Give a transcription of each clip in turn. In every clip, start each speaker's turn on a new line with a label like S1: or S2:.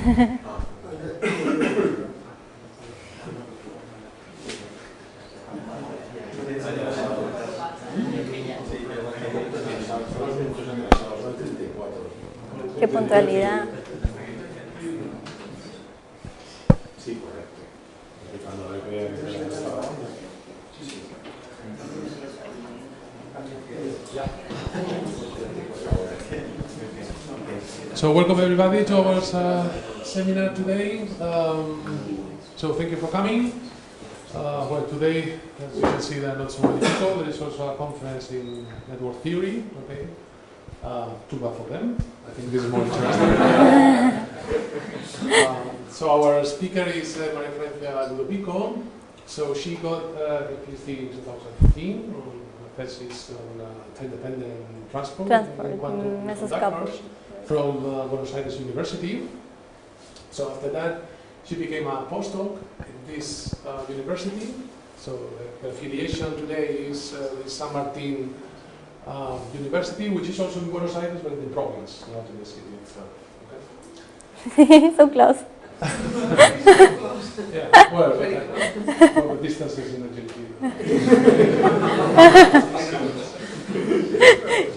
S1: Qué puntualidad.
S2: Sí, correcto.
S3: So welcome everybody to our seminar today. So thank you for coming. Well, today, as you can see, there are not so many people. There is also a conference in network theory. Okay, too bad for them. I think this is more interesting. So our speaker is Florencia Ludovico. So she got a PhD in 2015 on thesis on time-dependent transport in quantum conductors from Buenos Aires University. So after that, she became a postdoc in this university. So the affiliation today is San Martin University, which is also in Buenos Aires, but in the province, not in the city itself. Okay?
S1: So close.
S3: Yeah, well, the distance is in agility.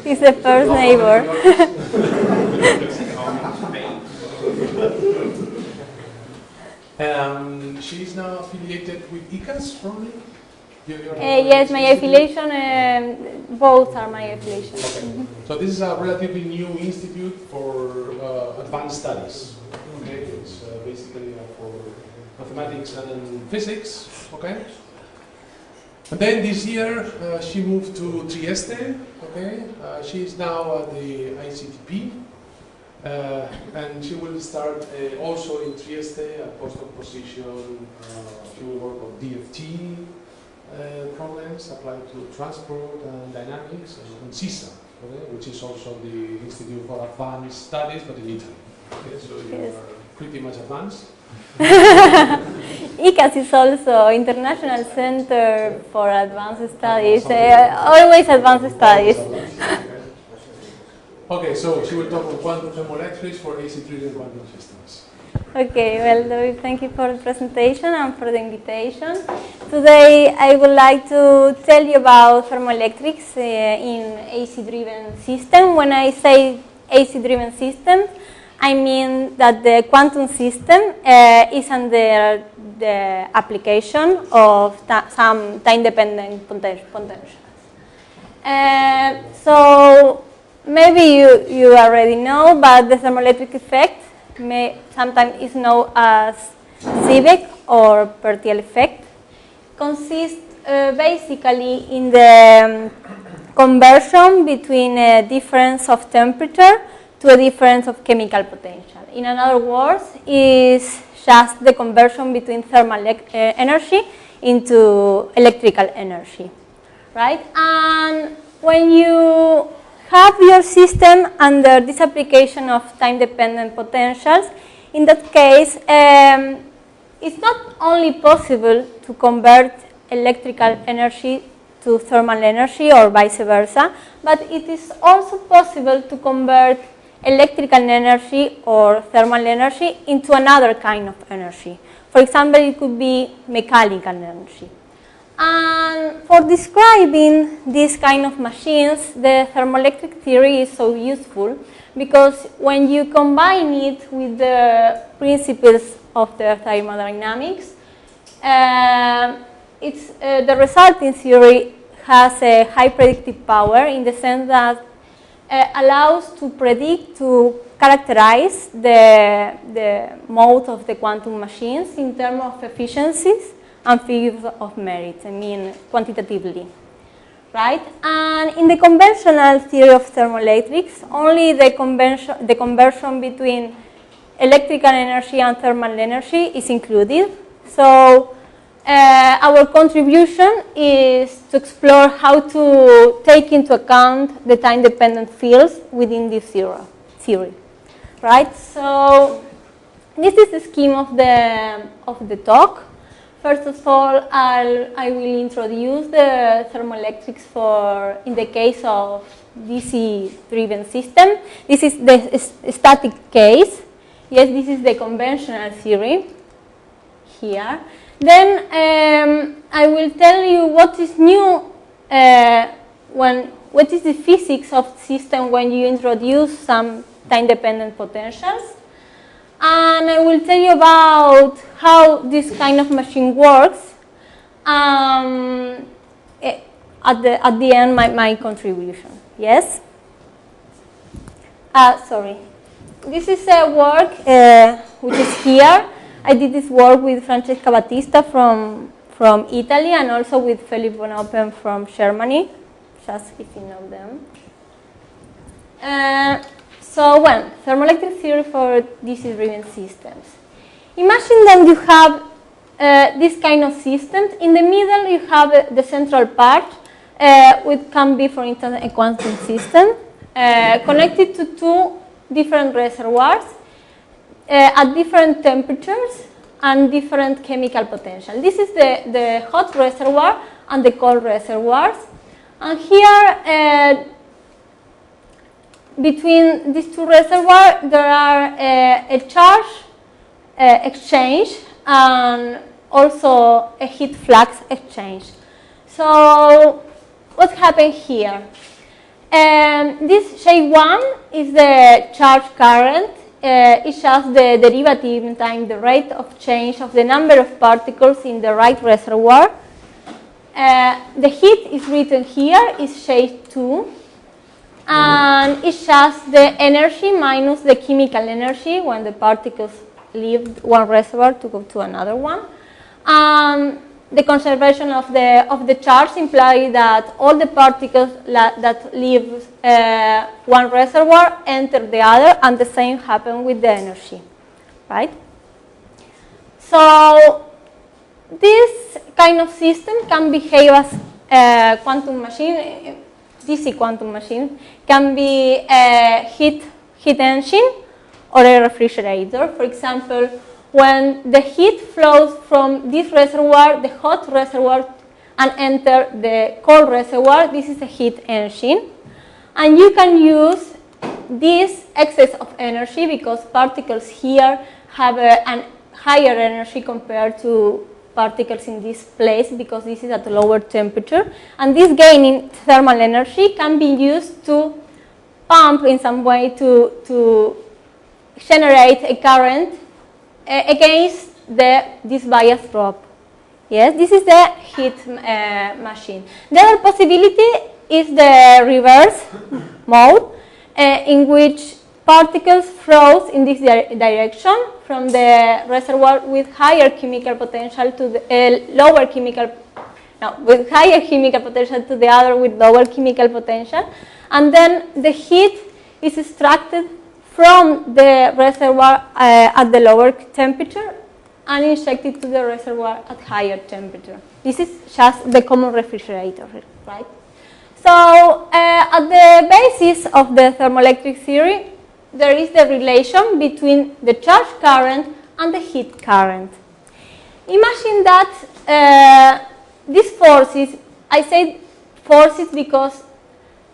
S1: He's the first neighbor.
S3: She's now affiliated with IFISC, probably?
S1: Yes, my affiliation, both are my affiliation.
S3: Okay. So this is a relatively new institute for advanced studies. Okay, it's basically for mathematics and physics. Okay. And then this year she moved to Trieste. Okay, she is now at the ICTP, and she will start also in Trieste a postdoc position. She will work on DFT problems applied to transport and dynamics, and CISA, okay, which is also the Institute for Advanced Studies, but in Italy. Okay, so you are pretty much advanced.
S1: ICAS is also International Center for Advanced Studies, always advanced studies.
S3: Okay, so she will talk on quantum thermoelectrics for AC-driven quantum systems.
S1: Okay, well, Ludovico, thank you for the presentation and for the invitation. Today I would like to tell you about thermoelectrics in AC-driven system. When I say AC-driven system, I mean that the quantum system is under the application of some time-dependent potentials. So maybe you already know, but the thermoelectric effect sometimes is known as Seebeck or Pertiel effect. Consists basically in the conversion between a difference of temperature to a difference of chemical potential. In other words, is just the conversion between thermal energy into electrical energy, right? And when you have your system under this application of time-dependent potentials, in that case, it's not only possible to convert electrical energy to thermal energy or vice versa, but it is also possible to convert electrical energy or thermal energy into another kind of energy. For example, it could be mechanical energy. And for describing this kind of machines, the thermoelectric theory is so useful because when you combine it with the principles of the thermodynamics, the resulting theory has a high predictive power in the sense that allows to predict, to characterize the mode of the quantum machines in terms of efficiencies and figures of merit, I mean quantitatively, right? And in the conventional theory of thermoelectrics, only the conversion between electrical energy and thermal energy is included. So our contribution is to explore how to take into account the time-dependent fields within this theory, right? So this is the scheme of the talk. First of all, I will introduce the thermoelectrics in the case of DC-driven system. This is the static case. Yes, this is the conventional theory here. Then I will tell you what is new what is the physics of the system when you introduce some time-dependent potentials. And I will tell you about how this kind of machine works. At the end, my contribution. Yes? Sorry. This is a work which is here. I did this work with Francesca Battista from Italy and also with Philipp von Oppen from Germany, just if you know them. So, thermoelectric theory for DC-driven systems. Imagine that you have this kind of systems. In the middle, you have the central part, which can be, for instance, a quantum system, connected to two different reservoirs at different temperatures and different chemical potential. This is the hot reservoir and the cold reservoirs. And here, between these two reservoirs, there are a charge exchange and also a heat flux exchange. So, what happened here? This J1 is the charge current. It's just the derivative in time, the rate of change of the number of particles in the right reservoir. The heat is written here, is J2. And it's just the energy minus the chemical energy when the particles leave one reservoir to go to another one. The conservation of the charge implies that all the particles that leave one reservoir enter the other, and the same happens with the energy, right? So this kind of system can behave as a quantum machine. DC quantum machine can be a heat engine or a refrigerator. For example, when the heat flows from this reservoir, the hot reservoir, and enter the cold reservoir, this is a heat engine. And you can use this excess of energy because particles here have a higher energy compared to particles in this place because this is at a lower temperature. And this gain in thermal energy can be used to pump in some way to generate a current against this bias drop. Yes, this is the heat machine. The other possibility is the reverse mode in which particles flow in this direction from the reservoir with higher chemical potential to the with higher chemical potential to the other with lower chemical potential, and then the heat is extracted from the reservoir at the lower temperature and injected to the reservoir at higher temperature. This is just the common refrigerator, right? So at the basis of the thermoelectric theory, there is the relation between the charge current and the heat current. Imagine that these forces, I say forces because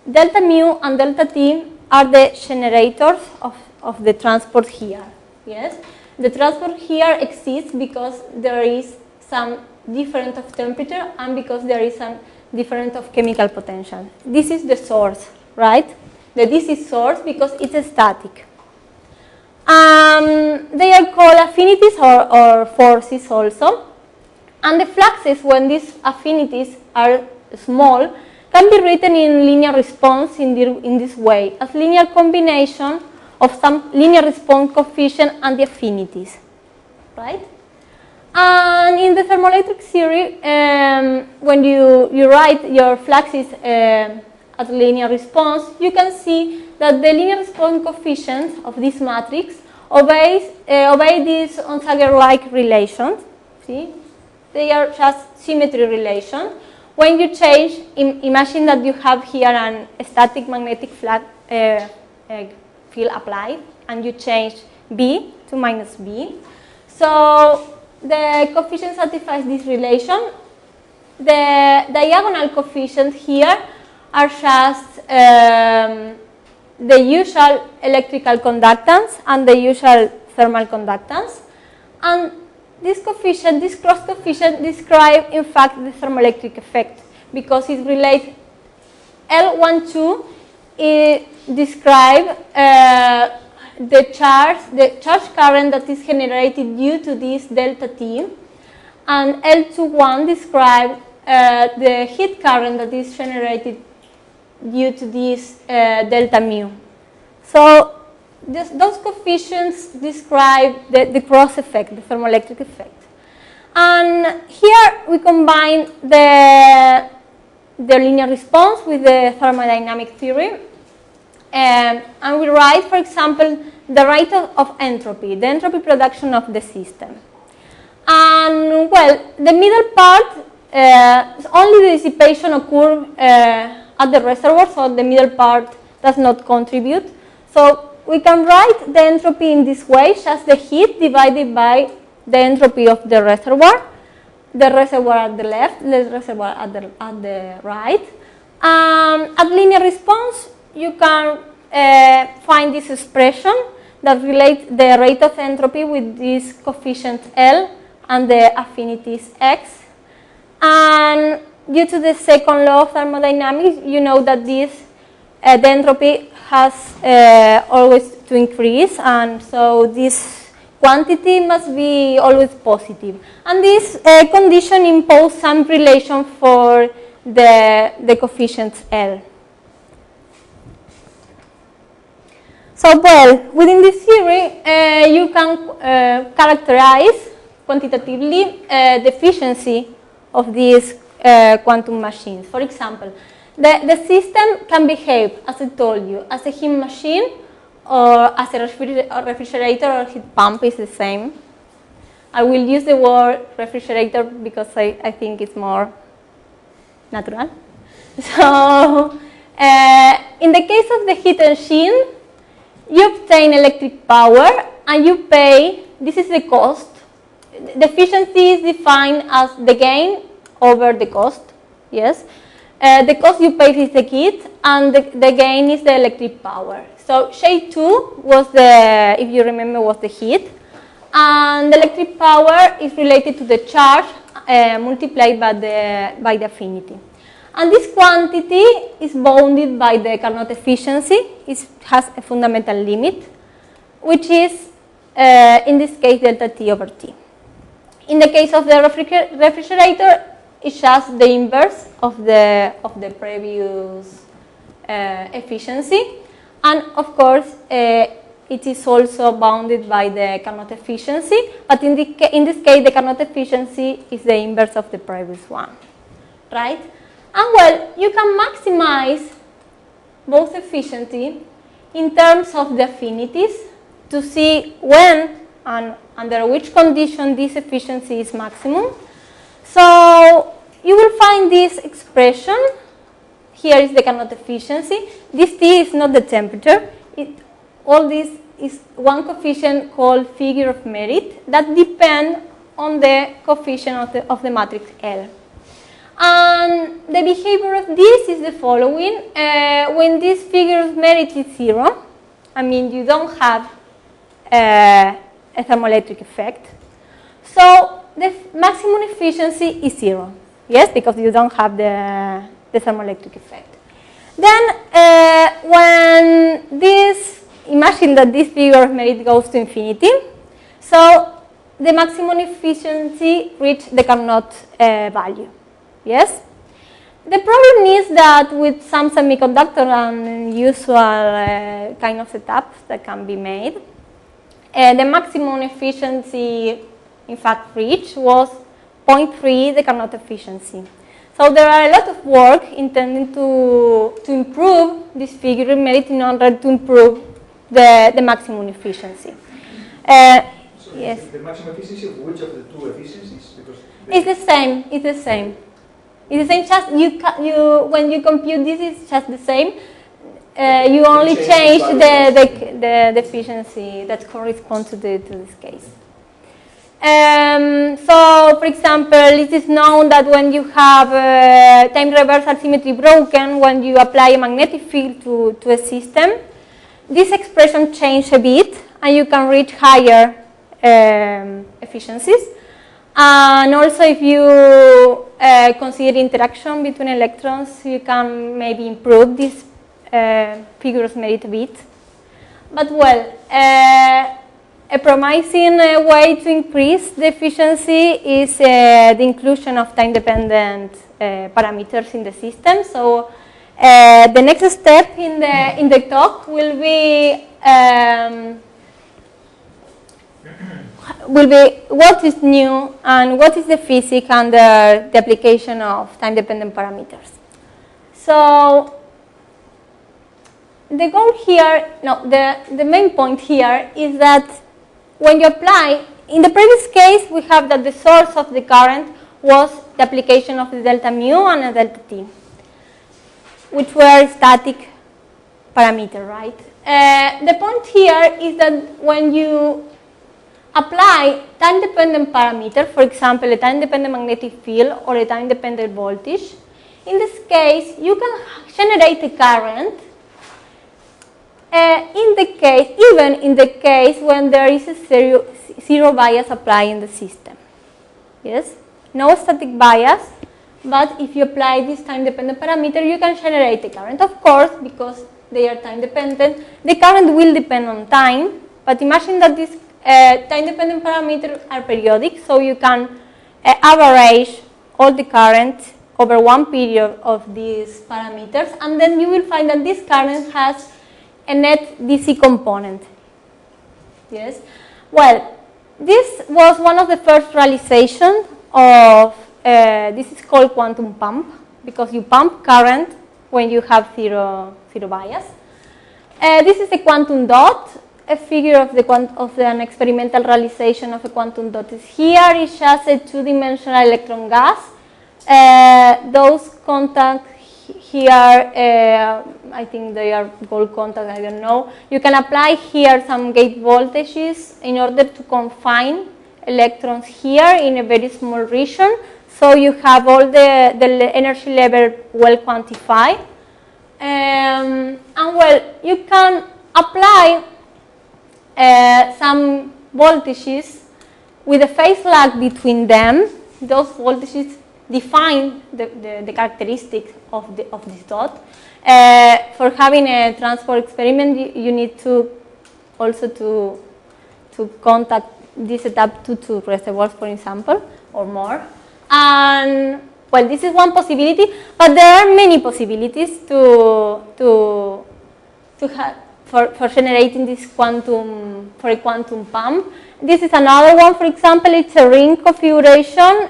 S1: delta mu and delta T are the generators of the transport here. Yes, the transport here exists because there is some difference of temperature and because there is some difference of chemical potential. This is the source, right? The DC source because it's static. They are called affinities or forces also. And the fluxes, when these affinities are small, can be written in linear response in this way, as linear combination of some linear response coefficient and the affinities, right? And in the thermoelectric theory, when you write your fluxes as linear response, you can see that the linear response coefficients of this matrix obey these Onsager-like relations. See, they are just symmetry relations. When you change, imagine that you have here a static magnetic field applied, and you change B to minus B. So the coefficient satisfies this relation. The diagonal coefficients here are just the usual electrical conductance and the usual thermal conductance. And this coefficient, this cross coefficient, describes in fact the thermoelectric effect, because it relates L12 describe the charge current that is generated due to this delta T, and L21 describe the heat current that is generated due to this delta mu. So those coefficients describe the cross effect, the thermoelectric effect. And here we combine the linear response with the thermodynamic theory. And we write, for example, the rate of entropy, the entropy production of the system. And, well, the middle part, only the dissipation occurs at the reservoir, so the middle part does not contribute. So we can write the entropy in this way, just the heat divided by the entropy of the reservoir at the left, the reservoir at the right. At linear response, you can find this expression that relates the rate of entropy with this coefficient L and the affinities X. And due to the second law of thermodynamics, you know that this the entropy has always to increase, and so this quantity must be always positive. And this condition imposes some relation for the coefficients L. So, well, within this theory, you can characterize quantitatively the efficiency of these quantum machines. For example, the system can behave, as I told you, as a heat machine or as a refrigerator or heat pump is the same. I will use the word refrigerator because I think it's more natural. So, in the case of the heat engine, you obtain electric power and you pay, this is the cost. The efficiency is defined as the gain over the cost, yes. The cost you pay is the heat and the gain is the electric power. So J2 was the, if you remember, was the heat. And the electric power is related to the charge multiplied by the affinity. And this quantity is bounded by the Carnot efficiency. It has a fundamental limit, which is, in this case, delta T over T. In the case of the refrigerator, it's just the inverse of the previous efficiency. And, of course, it is also bounded by the Carnot efficiency. But in this case, the Carnot efficiency is the inverse of the previous one, right? And, well, you can maximize both efficiency in terms of the affinities to see when and under which condition this efficiency is maximum. So you will find this expression. Here is the Carnot efficiency. This T is not the temperature. All this is one coefficient called figure of merit that depends on the coefficient of the matrix L. And the behavior of this is the following. When this figure of merit is 0, I mean you don't have a thermoelectric effect. So the maximum efficiency is 0. Yes, because you don't have the thermoelectric effect. Then when this, imagine that this figure of merit goes to infinity. So the maximum efficiency reaches the Carnot value. Yes? The problem is that with some semiconductor and usual kind of setups that can be made, the maximum efficiency, in fact, reached was 0.3, the Carnot efficiency. So there are a lot of work intended to improve this figure of merit in order to improve the maximum efficiency.
S2: So
S1: yes.
S2: The maximum efficiency of which of the two efficiencies? Because
S1: it's the same. It's the same. It's the same. Just when you compute this, it's just the same. You only change the efficiency that corresponds to this case. So, for example, it is known that when you have time reversal symmetry broken, when you apply a magnetic field to a system, this expression changes a bit. and you can reach higher efficiencies. And also, if you consider interaction between electrons, you can maybe improve these figures maybe a bit. But well, a promising way to increase the efficiency is the inclusion of time-dependent parameters in the system. So the next step in the talk will be what is new and what is the physics under the application of time-dependent parameters. So the goal here, the main point here is that when you apply, in the previous case, we have that the source of the current was the application of the delta mu and a delta t, which were static parameter, right? The point here is that when you apply time-dependent parameter, for example, a time-dependent magnetic field or a time-dependent voltage, in this case, you can generate a current even in the case when there is a zero bias applied in the system. Yes? No static bias, but if you apply this time-dependent parameter, you can generate a current. Of course, because they are time-dependent, the current will depend on time, but imagine that these time-dependent parameters are periodic, so you can average all the current over one period of these parameters, and then you will find that this current has a net DC component. Yes? Well, this was one of the first realizations of, this is called quantum pump, because you pump current when you have zero bias. This is a quantum dot. A figure of an experimental realization of a quantum dot is here. It's just a two-dimensional electron gas. Those contacts here, I think they are gold contacts, I don't know. You can apply here some gate voltages in order to confine electrons here in a very small region. So you have all the energy level well quantified. And well, you can apply some voltages with a phase lag between them. Those voltages define the characteristics of this dot. For having a transport experiment, you need to also to contact this setup to 2 reservoirs, for example, or more. And well, this is one possibility, but there are many possibilities to have for generating this quantum, for a quantum pump. This is another one, for example, it's a ring configuration.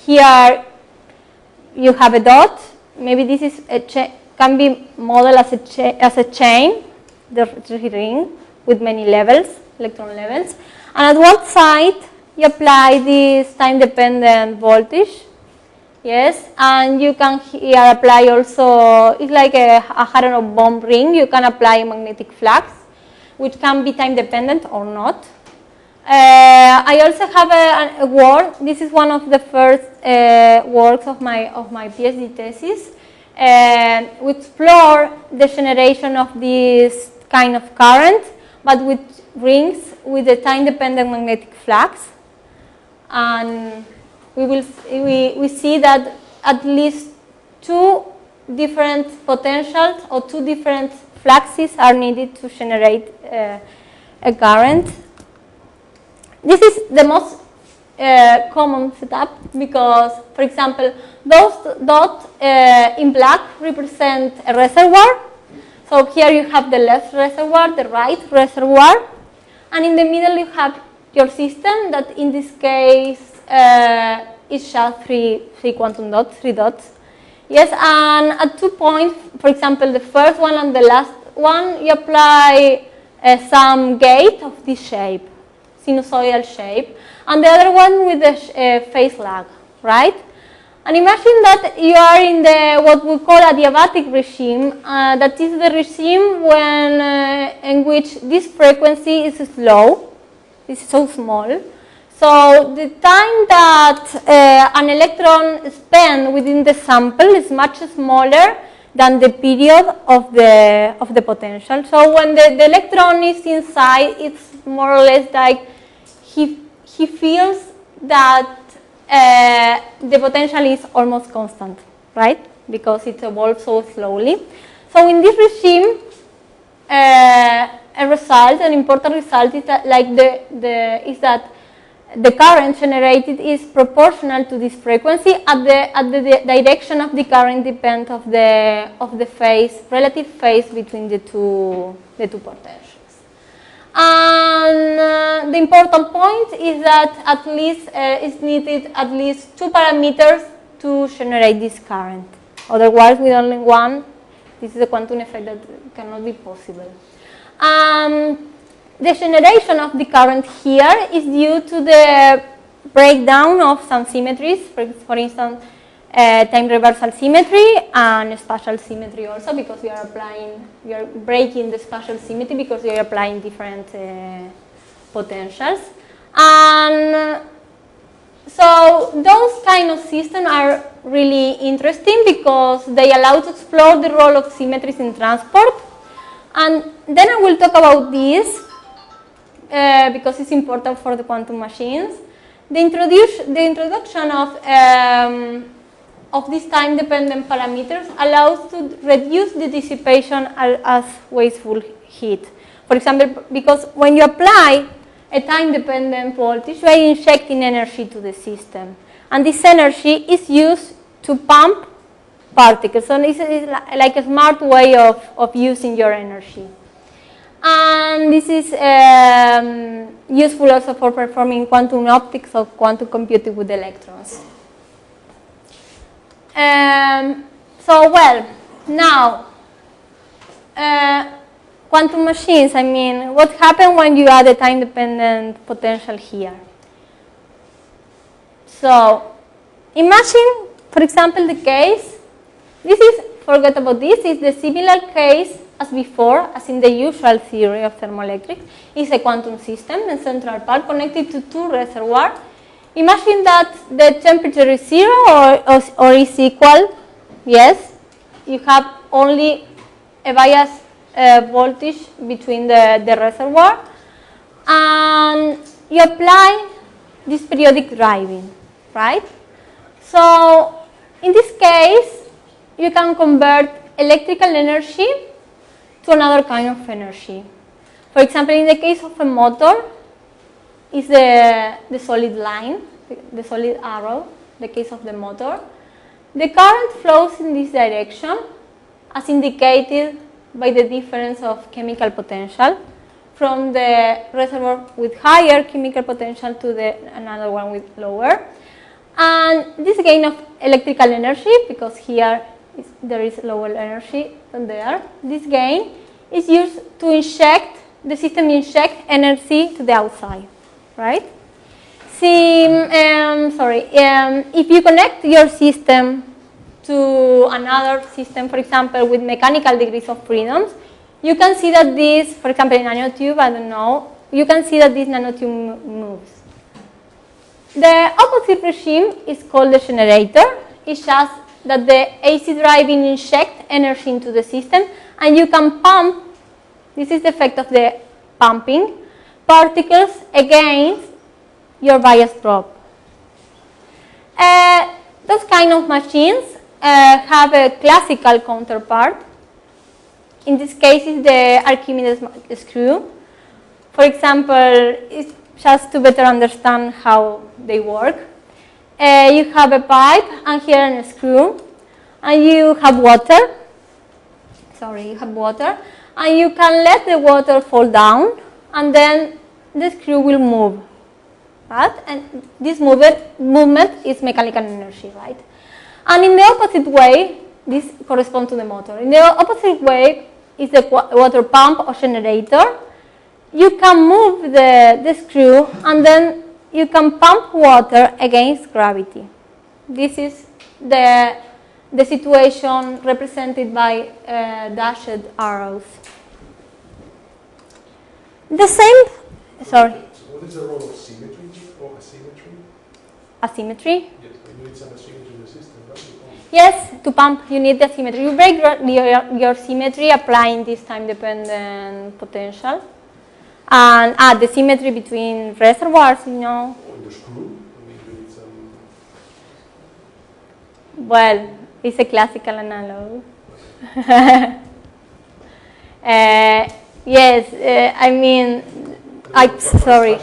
S1: Here you have a dot. Maybe this is can be modeled as a chain, the ring with many levels, electron levels. And at one side you apply this time-dependent voltage. Yes, and you can here apply also, it's like a Hadronov bomb ring. You can apply magnetic flux, which can be time dependent or not. I also have a work. This is one of the first works of my PhD thesis. We explore the generation of this kind of current, but with rings with a time dependent magnetic flux, and we see that at least 2 different potentials or 2 different fluxes are needed to generate a current. This is the most common setup because, for example, those dots in black represent a reservoir. So here you have the left reservoir, the right reservoir, and in the middle you have your system that in this case is just three quantum dots, 3 dots. Yes, and at 2 points, for example, the first one and the last one, you apply some gate of this shape, sinusoidal shape, and the other one with a phase lag, right? And imagine that you are in the what we call Adiabatic regime. That is the regime when in which this frequency is slow, it's so small. So the time that an electron spends within the sample is much smaller than the period of the potential. So when the electron is inside, it's more or less like he feels that the potential is almost constant, right? Because it evolves so slowly. So in this regime, an important result is that the current generated is proportional to this frequency at the direction of the current depends of the phase, relative phase between the two potentials. And the important point is that at least is needed at least 2 parameters to generate this current. Otherwise, with only one, this is a quantum effect that cannot be possible. The generation of the current here is due to the breakdown of some symmetries, for instance, time reversal symmetry and spatial symmetry also, because we are breaking the spatial symmetry because we are applying different potentials. And so those kind of systems are really interesting because they allow to explore the role of symmetries in transport. And then I will talk about this because it's important for the quantum machines. The introduction of these time-dependent parameters allows to reduce the dissipation as wasteful heat. For example, because when you apply a time-dependent voltage, you are injecting energy to the system. And this energy is used to pump particles. So this is like a smart way of using your energy. And this is useful also for performing quantum optics or quantum computing with electrons. Now, quantum machines, I mean, what happens when you add a time-dependent potential here? So, imagine, for example, the case, forget about this, is the similar case as before, as in the usual theory of thermoelectrics. It's a quantum system, a central part connected to 2 reservoirs. Imagine that the temperature is 0 or is equal. Yes, you have only a bias voltage between the reservoir, and you apply this periodic driving, right? So in this case, you can convert electrical energy to another kind of energy. For example, in the case of a motor, is the solid line, the solid arrow, the case of the motor. The current flows in this direction as indicated by the difference of chemical potential from the reservoir with higher chemical potential to another one with lower. And this gain of electrical energy, because here there is lower energy than there, this gain is used to inject, the system inject energy to the outside, right? See, if you connect your system to another system, for example, with mechanical degrees of freedoms, you can see that this, for example, in a nanotube, I don't know, you can see that this nanotube moves. The opposite regime is called the generator. It's just that the AC driving injects energy into the system, and you can pump, this is the effect of the pumping, particles against your bias drop. Those kind of machines have a classical counterpart. In this case, it's the Archimedes screw. For example, it's just to better understand how they work. You have a pipe and here a screw, and you have water. You have water, and you can let the water fall down, and then the screw will move. Right? And this movement is mechanical energy, right? And in the opposite way, this corresponds to the motor. In the opposite way is the water pump or generator. You can move the screw, and then you can pump water against gravity. This is the situation represented by dashed arrows. The same, sorry.
S3: What is the role of symmetry or asymmetry?
S1: Asymmetry?
S3: Yes, you need some asymmetry in the system, right?
S1: Yes, to pump, you need the symmetry. You break your symmetry applying this time-dependent potential. And the symmetry between reservoirs, you know.
S3: Or the screw. I mean, you need some.
S1: Well, it's a classical analog. Yes, I mean, sorry.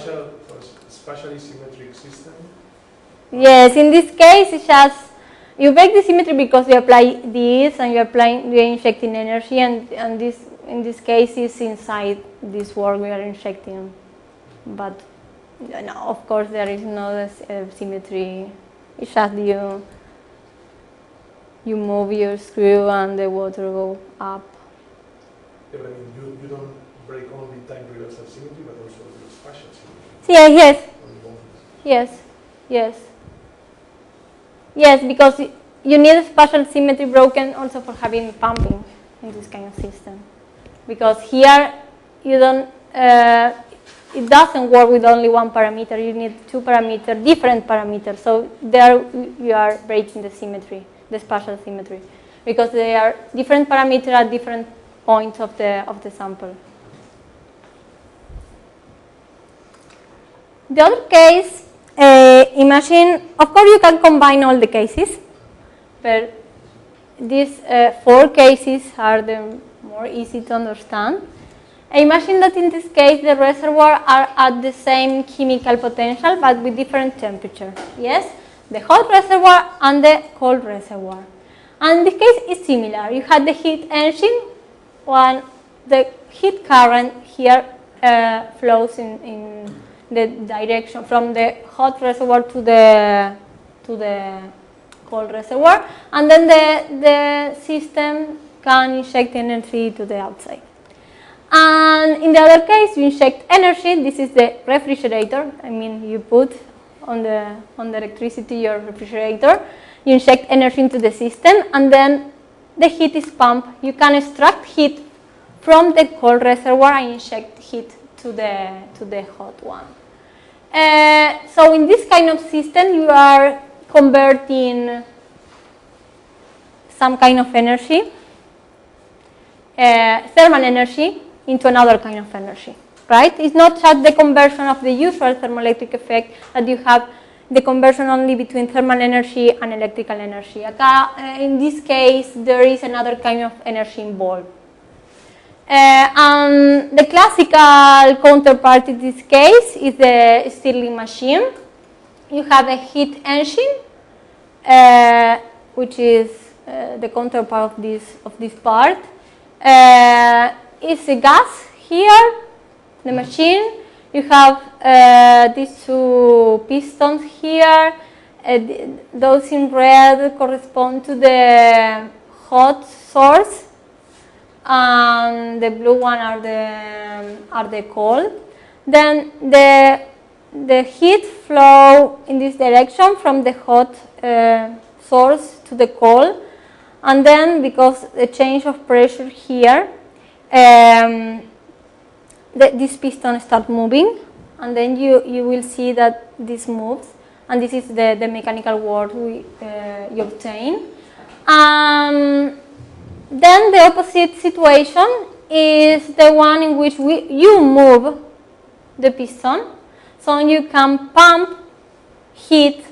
S3: Spatially symmetric system?
S1: Yes, in this case, it's just, you break the symmetry because you apply this and you're injecting energy, and this, in this case, is inside this work we are injecting. But no, of course, there is no symmetry. It's just you move your screw and the water go up.
S3: Yeah, but I mean, you don't break only time reversal symmetry, but also the spatial symmetry.
S1: Yeah, yes. Yes, because you need spatial symmetry broken also for having pumping in this kind of system. Because here you don't, it doesn't work with only one parameter. You need two parameters, different parameters. So there you are breaking the symmetry, the spatial symmetry, because they are different parameters at different points of the sample. The other case, imagine, of course you can combine all the cases, but these 4 cases are the more easy to understand. Imagine that in this case the reservoirs are at the same chemical potential but with different temperature. Yes, the hot reservoir and the cold reservoir. And the case is similar. You had the heat engine, when the heat current here flows in the direction from the hot reservoir to the cold reservoir, and then the system can inject energy to the outside. And in the other case, you inject energy. This is the refrigerator. I mean, you put on the electricity your refrigerator. You inject energy into the system, and then the heat is pumped. You can extract heat from the cold reservoir and inject heat to the hot one. So in this kind of system, you are converting some kind of energy, thermal energy, into another kind of energy, right? It's not just the conversion of the usual thermoelectric effect that you have, the conversion only between thermal energy and electrical energy. In this case, there is another kind of energy involved. And the classical counterpart in this case is the Stirling machine. You have a heat engine, which is the counterpart of this part. It's a gas here, the machine. You have these 2 pistons here. Those in red correspond to the hot source, and the blue one are the cold. Then the heat flow in this direction from the hot source to the cold, and then because the change of pressure here, this piston starts moving, and then you will see that this moves, and this is the mechanical work you obtain. Then the opposite situation is the one in which you move the piston, so you can pump heat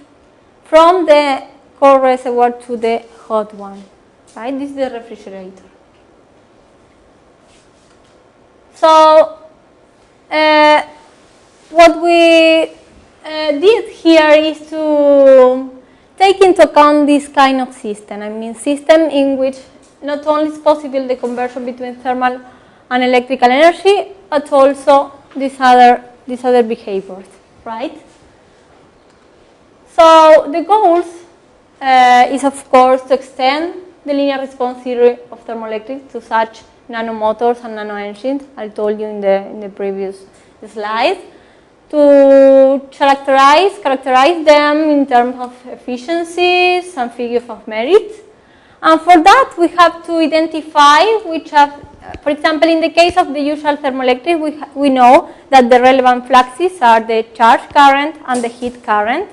S1: from the cold reservoir to the hot one, right? This is the refrigerator. So what we did here is to take into account this kind of system. I mean, system in which not only is possible the conversion between thermal and electrical energy, but also these other behaviors, right? So the goals is, of course, to extend the linear response theory of thermoelectrics to such nanomotors and nano engines. I told you in the previous slide. To characterize them in terms of efficiencies and figures of merit. And for that, we have to identify which have, for example, in the case of the usual thermoelectric, we know that the relevant fluxes are the charge current and the heat current,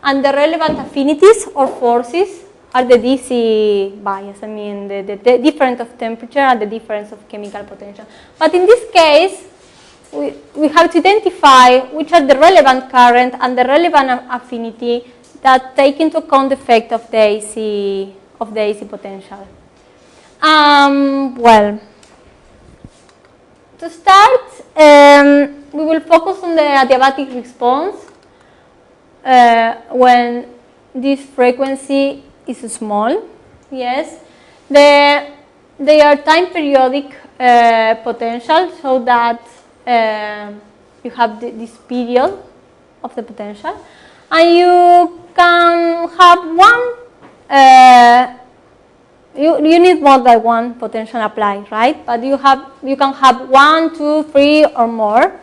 S1: and the relevant affinities or forces the DC bias. I mean, the difference of temperature and the difference of chemical potential. But in this case, we have to identify which are the relevant current and the relevant affinity that take into account the effect of the AC potential. Well, to start, we will focus on the adiabatic response when this frequency is small. Yes, they are time periodic potential, so that you have this period of the potential, and you can have one. You need more than one potential applied, right? But you can have 1, 2, 3, or more.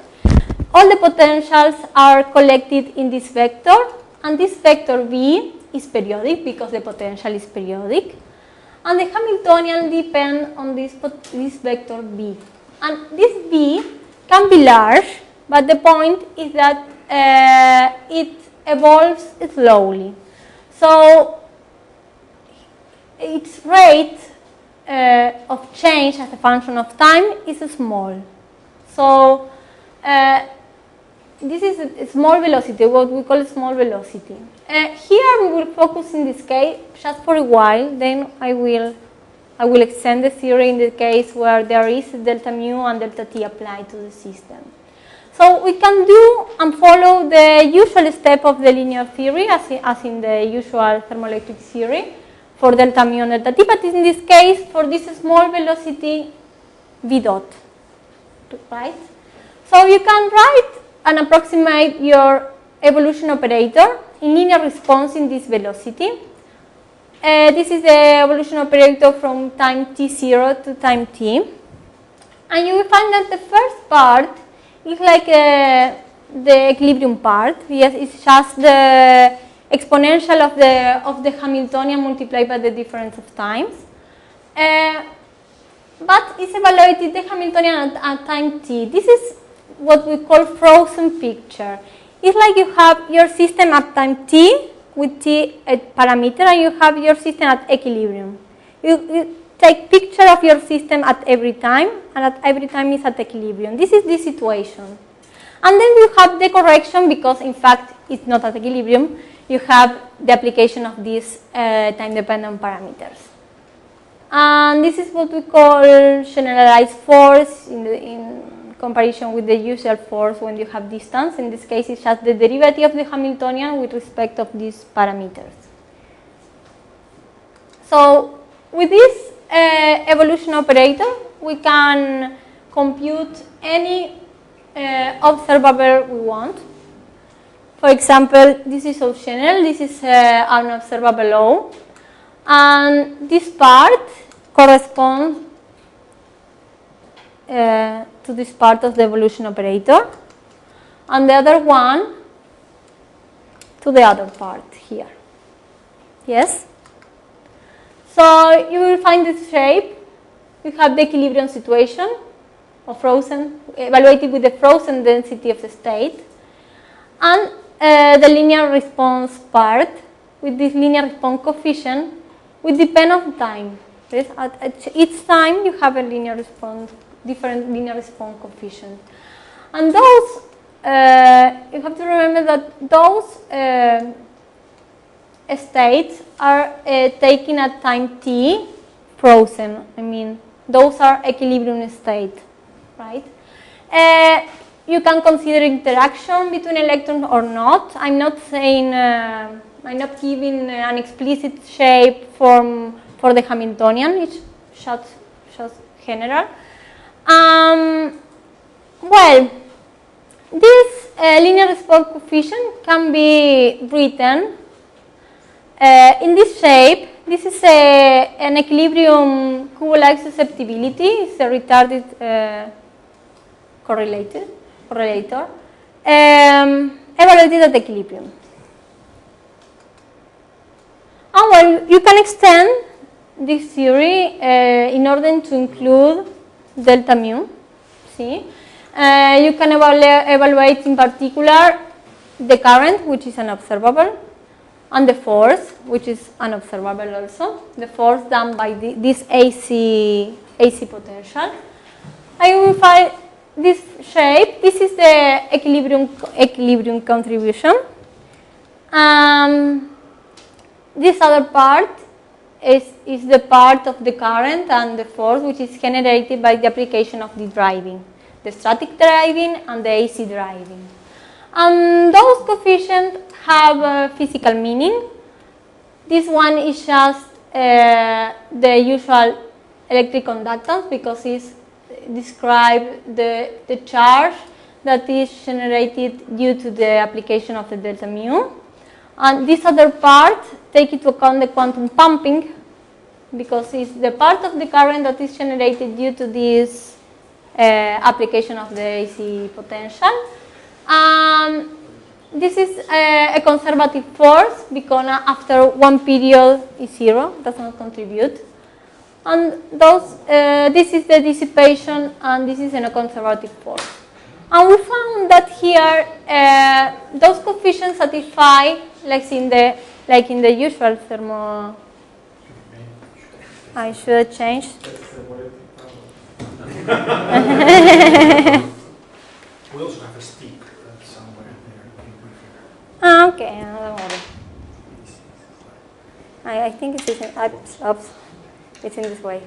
S1: All the potentials are collected in this vector, and this vector V is periodic because the potential is periodic, and the Hamiltonian depends on this vector V. And this V can be large, but the point is that it evolves slowly. So its rate of change as a function of time is small. So this is a small velocity, what we call small velocity. Here we will focus in this case just for a while, then I will extend the theory in the case where there is delta mu and delta t applied to the system. So we can do and follow the usual step of the linear theory as in the usual thermoelectric theory for delta mu and delta t, but in this case for this small velocity v dot, right? So you can write and approximate your evolution operator in linear response in this velocity. This is the evolution operator from time t0 to time t, and you will find that the first part is like the equilibrium part. Yes, it's just the exponential of the Hamiltonian multiplied by the difference of times. But it's evaluated the Hamiltonian at time t. This is what we call frozen picture. It's like you have your system at time t with t a parameter, and you have your system at equilibrium. You take picture of your system at every time, and at every time is at equilibrium. This is the situation. And then you have the correction because in fact it's not at equilibrium. You have the application of these time-dependent parameters. And this is what we call generalized force in comparison with the usual force when you have distance. In this case, it's just the derivative of the Hamiltonian with respect of these parameters. So with this evolution operator, we can compute any observable we want. For example, this is so general, this is an observable law, and this part corresponds to this part of the evolution operator, and the other one to the other part here. Yes? So you will find this shape. You have the equilibrium situation of frozen, evaluated with the frozen density of the state, and the linear response part with this linear response coefficient will depend on time. Yes? At each time you have a linear response, different linear response coefficient. And those, you have to remember that those states are taken at time t frozen. I mean, those are equilibrium state, right? You can consider interaction between electrons or not. I'm not saying, I'm not giving an explicit shape form for the Hamiltonian. It's just general. Well, this linear response coefficient can be written in this shape. This is an equilibrium Kubo-like susceptibility. It's a retarded correlator evaluated at equilibrium. And well, you can extend this theory in order to include delta mu. See, you can evaluate in particular the current, which is an observable, and the force, which is unobservable also, the force done by this AC potential. I will find this shape. This is the equilibrium contribution. This other part is the part of the current and the force which is generated by the application of the driving, the static driving and the AC driving. Those coefficients have a physical meaning. This one is just the usual electric conductance because it describes the charge that is generated due to the application of the delta mu. And this other part take into account the quantum pumping because it's the part of the current that is generated due to this application of the AC potential. This is a conservative force because after one period is zero, does not contribute. And this is the dissipation, and this is a conservative force. And we found that here those coefficients satisfy, like in the usual thermo. I should change.
S2: We also have a stick somewhere there.
S1: Okay, don't worry. I think it's in, oops, it's in this way.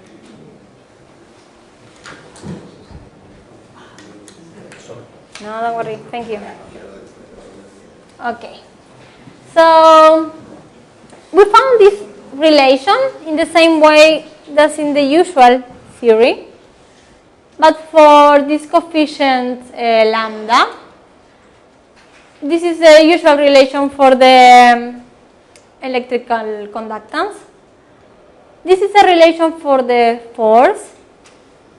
S1: No, don't worry. Thank you. Okay. So we found this relation in the same way as in the usual theory, but for this coefficient lambda. This is the usual relation for the electrical conductance. This is a relation for the force,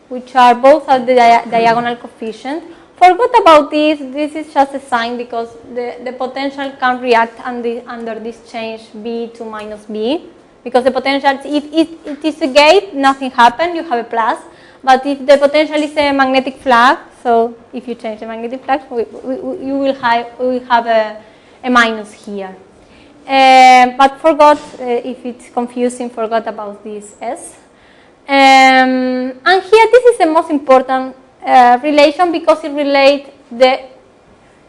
S1: which are both at the diagonal coefficient. Forgot about this. This is just a sign because the potential can react under this change B to minus B. Because the potential, if it is a gate, nothing happens, you have a plus. But if the potential is a magnetic flux, so if you change the magnetic flux, you will have a minus here. But forgot, if it's confusing, forgot about this S. And here, this is the most important relation because it relates the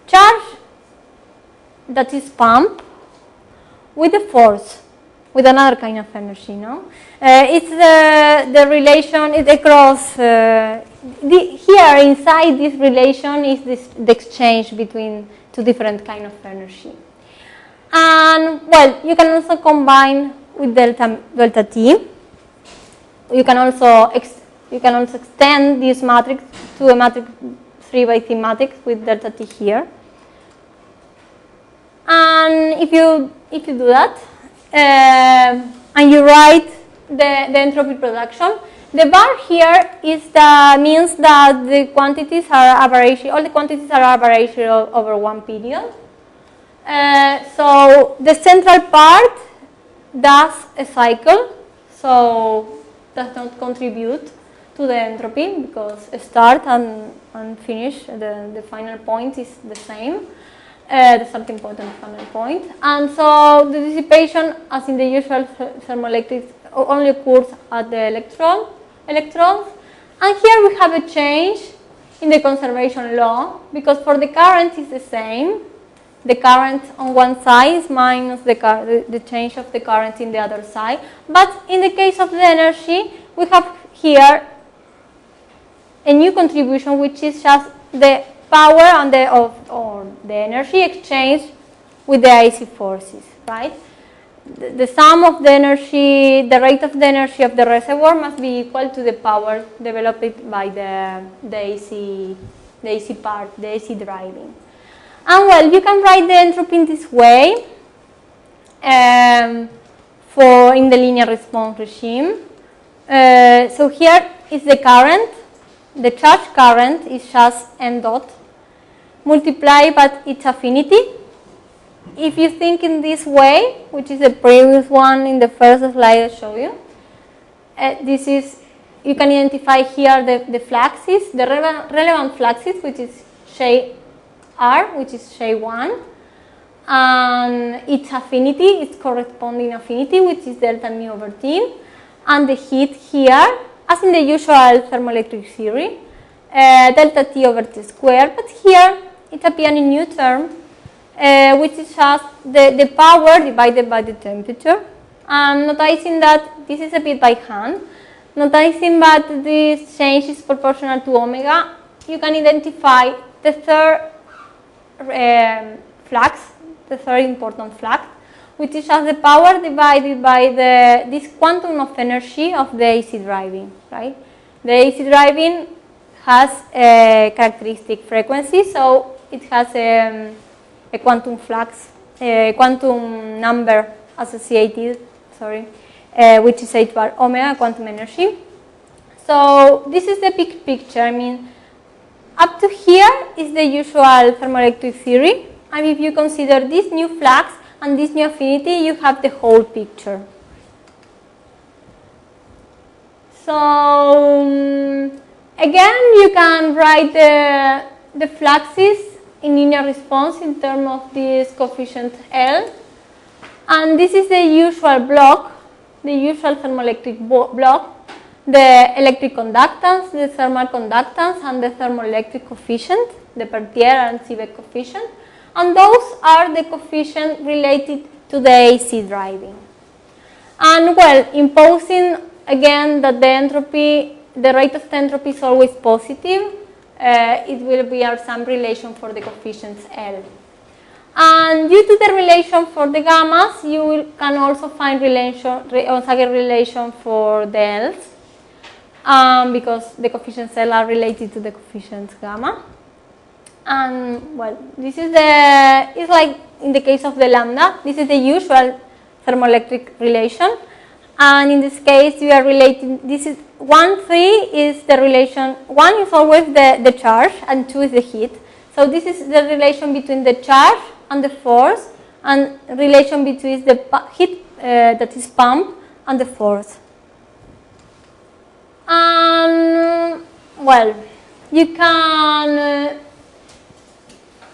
S1: charge that is pumped with the force, with another kind of energy, no? It's the relation, it's across, here inside this relation is the exchange between two different kind of energy. And, well, you can also combine with delta T. You can also extend this matrix to a matrix 3 by 3 matrix with delta T here. And if you do that, and you write the entropy production, the bar here means that the quantities are averaging, all the quantities are averaging over one period. So the central part does a cycle, so does not contribute to the entropy because start and finish, the final point is the same. The starting point and the final point. And so the dissipation, as in the usual thermoelectrics, only occurs at the electrons. And here we have a change in the conservation law because for the current is the same. The current on one side is minus the change of the current in the other side. But in the case of the energy, we have here a new contribution, which is just the power and the energy exchange with the AC forces, right? The sum of the energy, the rate of the energy of the reservoir must be equal to the power developed by the AC part, the AC driving. And well, you can write the entropy in this way for in the linear response regime. So here is the current. The charge current is just m dot multiplied by its affinity. If you think in this way, which is the previous one in the first slide I showed you, this is, you can identify here the fluxes, the relevant fluxes, which is J R, which is J1, and its affinity, its corresponding affinity, which is delta mu over T, and the heat here, as in the usual thermoelectric theory, delta T over T squared, but here it appears in a new term, which is just the power divided by the temperature. Noticing that this is a bit by hand, noticing that this change is proportional to omega, you can identify the third flux, the third important flux, which is just the power divided by this quantum of energy of the AC driving, right? The AC driving has a characteristic frequency, so it has a quantum flux, a quantum number associated, which is h bar omega, quantum energy. So this is the big picture. I mean, up to here is the usual thermoelectric theory, and if you consider this new flux and this new affinity, you have the whole picture. So again, you can write the fluxes in linear response in terms of this coefficient L, and this is the usual block, the usual thermoelectric block, the electric conductance, the thermal conductance, and the thermoelectric coefficient, the Peltier and Seebeck coefficient, and those are the coefficients related to the AC driving. And well, imposing again that the entropy, the rate of entropy is always positive, it will be some relation for the coefficients L. And due to the relation for the gammas, you can also find relation for the L's, because the coefficients L are related to the coefficients gamma. And well, this is it's like in the case of the lambda, this is the usual thermoelectric relation. And in this case, you are relating, this is 1, 3 is the relation, 1 is always the charge and 2 is the heat. So this is the relation between the charge and the force, and relation between the heat that is pumped and the force. And well, you can,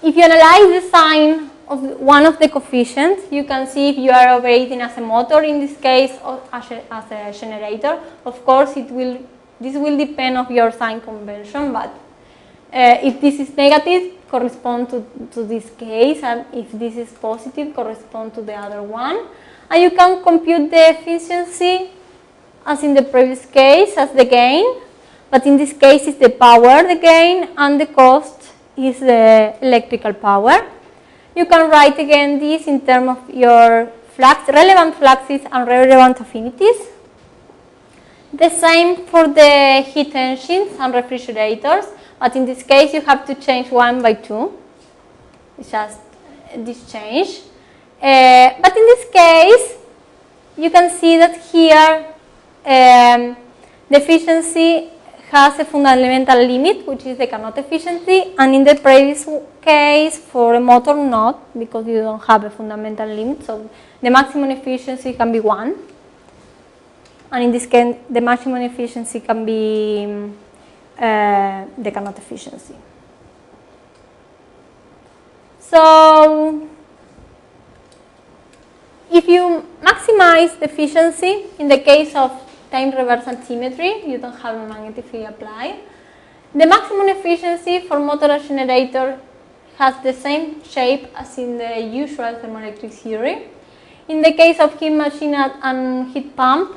S1: if you analyze the sign of one of the coefficients, you can see if you are operating as a motor in this case or as a generator. Of course, this will depend on your sign convention, but if this is negative, correspond to this case, and if this is positive, correspond to the other one. And you can compute the efficiency as in the previous case as the gain, but in this case it's the power, the gain, and the cost is the electrical power. You can write again this in terms of your flux, relevant fluxes and relevant affinities. The same for the heat engines and refrigerators, but in this case you have to change 1 by 2. It's just this change. But in this case, you can see that here the efficiency has a fundamental limit, which is the Carnot efficiency, and in the previous case for a motor not, because you don't have a fundamental limit, so the maximum efficiency can be 1, and in this case the maximum efficiency can be the Carnot efficiency. So if you maximize the efficiency in the case of time reversal symmetry, you don't have a magnetic field applied. The maximum efficiency for motor and generator has the same shape as in the usual thermoelectric theory. In the case of heat machine and heat pump,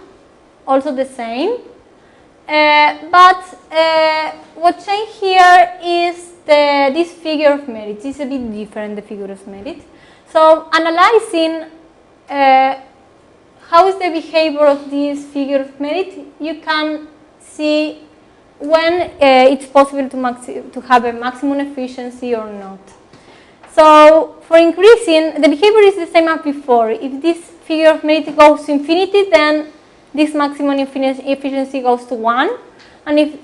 S1: also the same. But what changed here is this figure of merit. It's a bit different, the figure of merit. So analyzing how is the behavior of this figure of merit, you can see when it's possible to have a maximum efficiency or not. So for increasing, the behavior is the same as before. If this figure of merit goes to infinity, then this maximum efficiency goes to 1. And if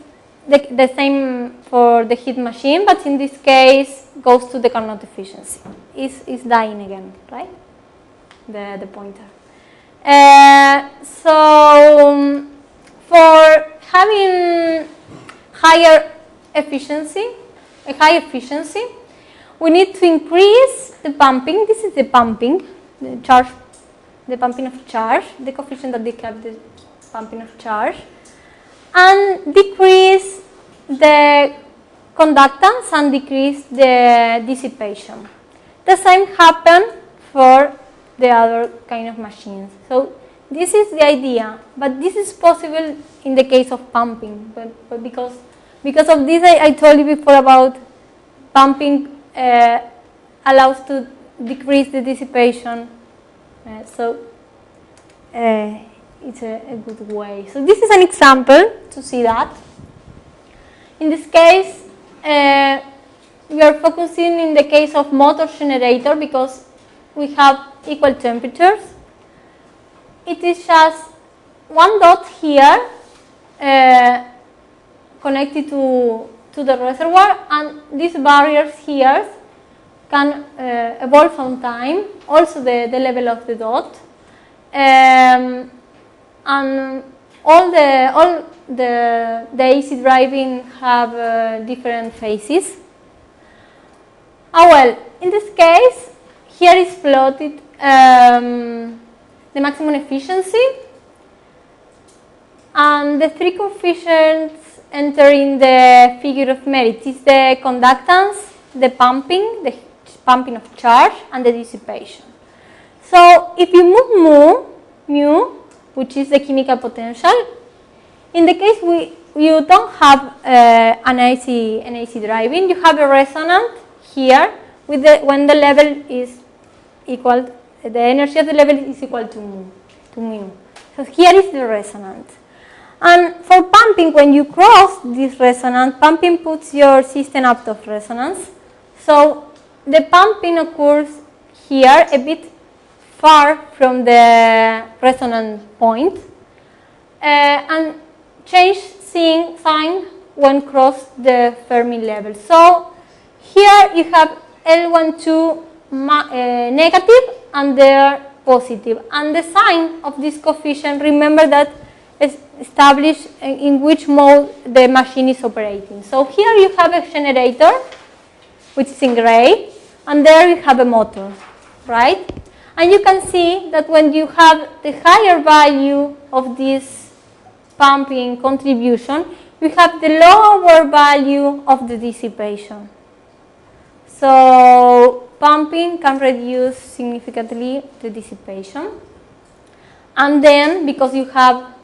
S1: the same for the heat machine, but in this case goes to the Carnot efficiency. It's dying again, right? The pointer. So for having higher efficiency, a high efficiency, we need to increase the pumping. This is the pumping, the charge, the pumping of charge, the coefficient that describes the pumping of charge, and decrease the conductance and decrease the dissipation. The same happens for the other kind of machines. So this is the idea, but this is possible in the case of pumping. But because of this, I told you before about pumping allows to decrease the dissipation. So it's a good way. So this is an example to see that. In this case, we are focusing in the case of motor generator because we have equal temperatures. It is just one dot here connected to the reservoir, and these barriers here can evolve on time, also the level of the dot. And all the AC driving have different phases. Well, in this case, here is plotted the maximum efficiency, and the three coefficients enter in the figure of merit. It's the conductance, the pumping of charge, and the dissipation. So if you move mu, which is the chemical potential, in the case you don't have an AC driving, you have a resonant here with when the level is equal, the energy of the level is equal to mu. So here is the resonant. And for pumping, when you cross this resonance, pumping puts your system out of resonance. So the pumping occurs here a bit far from the resonant point, and change sign when cross the Fermi level. So here you have L12 negative and there positive. And the sign of this coefficient, remember that is established in which mode the machine is operating. So here you have a generator, which is in gray, and there you have a motor, right? And you can see that when you have the higher value of this pumping contribution, you have the lower value of the dissipation. So pumping can reduce significantly the dissipation. And then, because you have,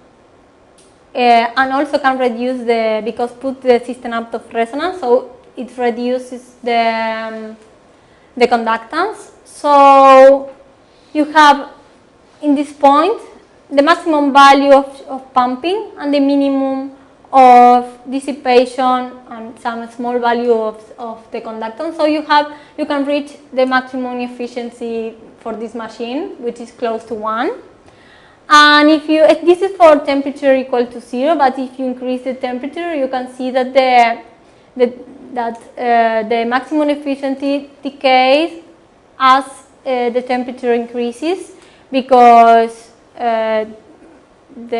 S1: and also can reduce because put the system out of resonance, so it reduces the conductance. So you have, in this point, the maximum value of pumping and the minimum of dissipation and some small value of the conductance. So you can reach the maximum efficiency for this machine, which is close to 1. And this is for temperature equal to 0, but if you increase the temperature, you can see that the maximum efficiency decays as the temperature increases, because the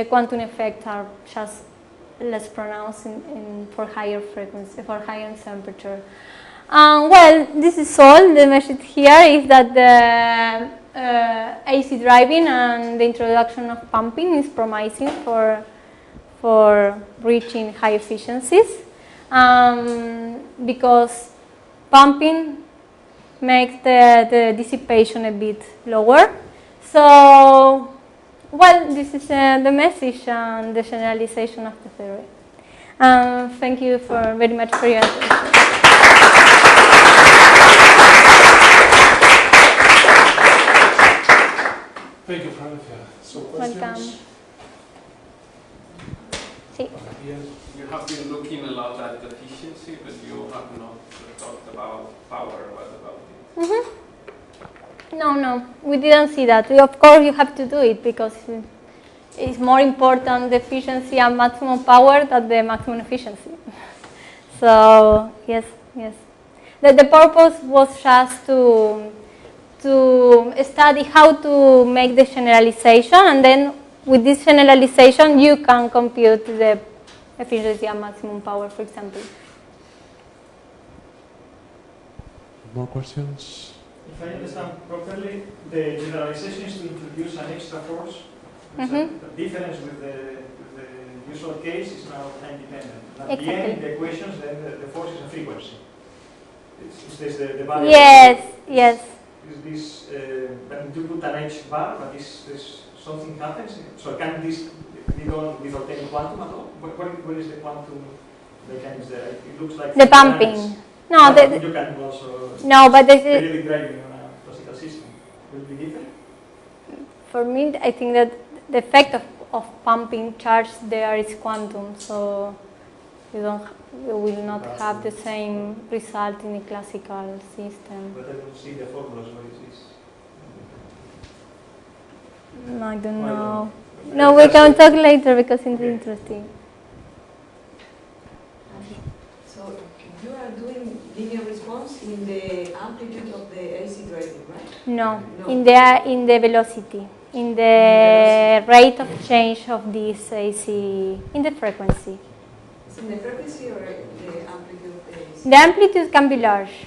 S1: quantum effects are just less pronounced for higher frequency, for higher temperature. Well, this is all. The message here is that the AC driving and the introduction of pumping is promising for reaching high efficiencies, because pumping makes the dissipation a bit lower. So, well, this is the message and the generalization of the theory. Thank you very much for your attention.
S3: Thank you, Florencia. So questions?
S1: Welcome. Sí.
S4: You have been looking a lot at efficiency, but you have not talked about power. What about it?
S1: Mm-hmm. No, we didn't see that. Of course, you have to do it because it's more important the efficiency and maximum power than the maximum efficiency. So yes. The purpose was just to study how to make the generalization, and then with this generalization you can compute the efficiency and maximum power, for example.
S3: More questions?
S2: If I understand properly, the generalization is to introduce an extra force. The difference with the usual case is now time dependent. At the end, the equations, then the force is a frequency. Is this the value?
S1: Yes, yes.
S2: Is this, when you put an H bar, but this something happens? So can this be done without any quantum at all? Where is the quantum mechanics there? It looks like
S1: the pumping. No,
S2: you can also
S1: no, but this is
S2: periodic driving on a classical system. Will it be different?
S1: For me, I think that the effect of pumping charge there is quantum, so you will not have the same result in a classical system.
S2: But I don't see the formulas where it is.
S1: I don't know. No, we can talk later because it's interesting.
S5: So you are doing linear response in the amplitude of the AC driving, right?
S1: No, in the velocity, in the rate of change of this AC, in the frequency.
S5: It's in the frequency or the amplitude of the AC?
S1: The amplitude can be large.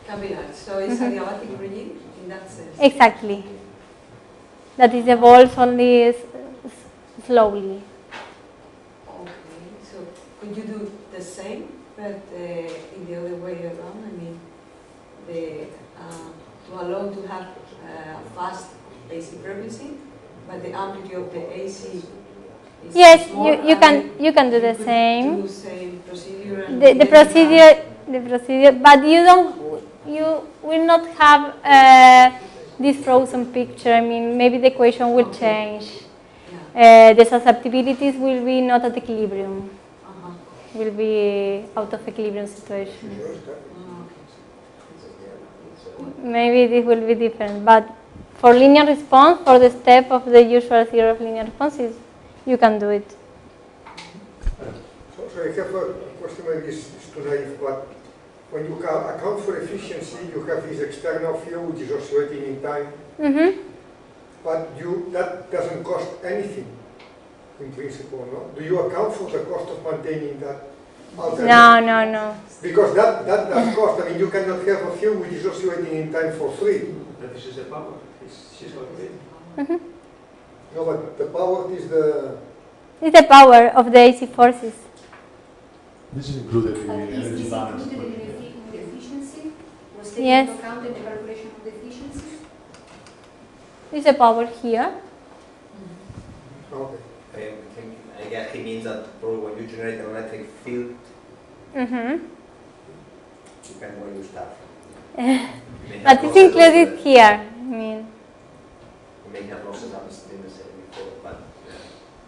S5: Can be large. So it's adiabatic regime in that sense.
S1: Exactly. That is evolves only slowly.
S5: Okay. So could you do the same, but in the other way around? I mean, to allow to have a fast AC frequency, but the amplitude of the AC is
S1: Yes,
S5: small,
S1: you can do the same.
S5: Do the same procedure. And
S1: The procedure, but you will not have this frozen picture. I mean, maybe the equation will change.
S5: Yeah.
S1: The susceptibilities will be not at equilibrium. Will be out of equilibrium situation. Maybe this will be different, but for linear response, for the step of the usual theory of linear responses, you can do it.
S6: So I have a question, maybe it's too naive, but when you account for efficiency, you have this external field which is oscillating in time, but that doesn't cost anything in principle, no? Do you account for the cost of maintaining that alternative?
S1: No.
S6: Because that does cost. I mean, you cannot have a field which is oscillating in time for free.
S2: But this is the power. She's calculating.
S6: No, but the power is the...
S1: It's the power of the AC forces.
S3: This is included in the energy balance.
S7: The efficiency was taken
S1: Yes.
S7: into account in the calculation of the efficiency.
S1: It's the power here.
S6: Okay.
S8: I guess he means that probably when you generate an electric field,
S1: Mm-hmm.
S8: depends where you start from.
S1: But it's included here. I mean,
S8: You may have losses upstream, as I said before, but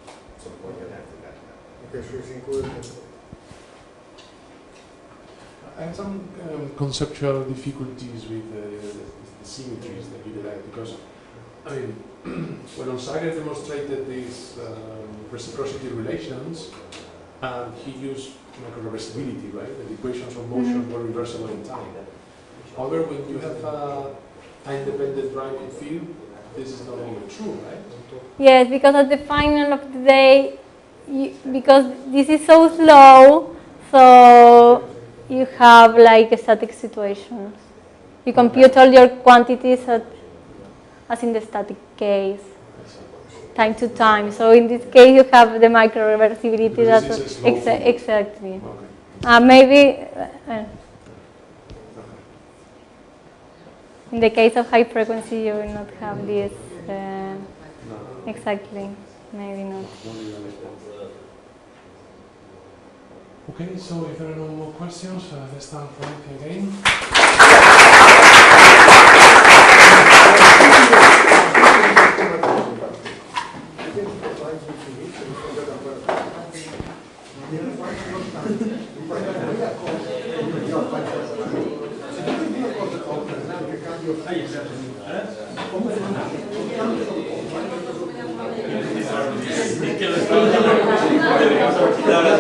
S8: at some point you have to get that.
S6: Okay, so it's included.
S3: I have some conceptual difficulties with the symmetries that you derive, because, I mean, when Onsager demonstrated these reciprocity relations, he used microreversibility, right? The equations of motion were reversible in time. However, when you have a time-dependent driving field, this is no longer true, right?
S1: yes, because at the final of the day, because this is so slow, so you have like static situations. You compute all your quantities as in the static case, time to time. So in this case, you have the microreversibility.
S3: Because this is a slow field.
S1: Exactly.
S3: Okay.
S1: Maybe in the case of high frequency, you will not have this. Exactly. Maybe not.
S3: Okay, so if there are no more questions, let's thank Florencia again.
S8: Claro,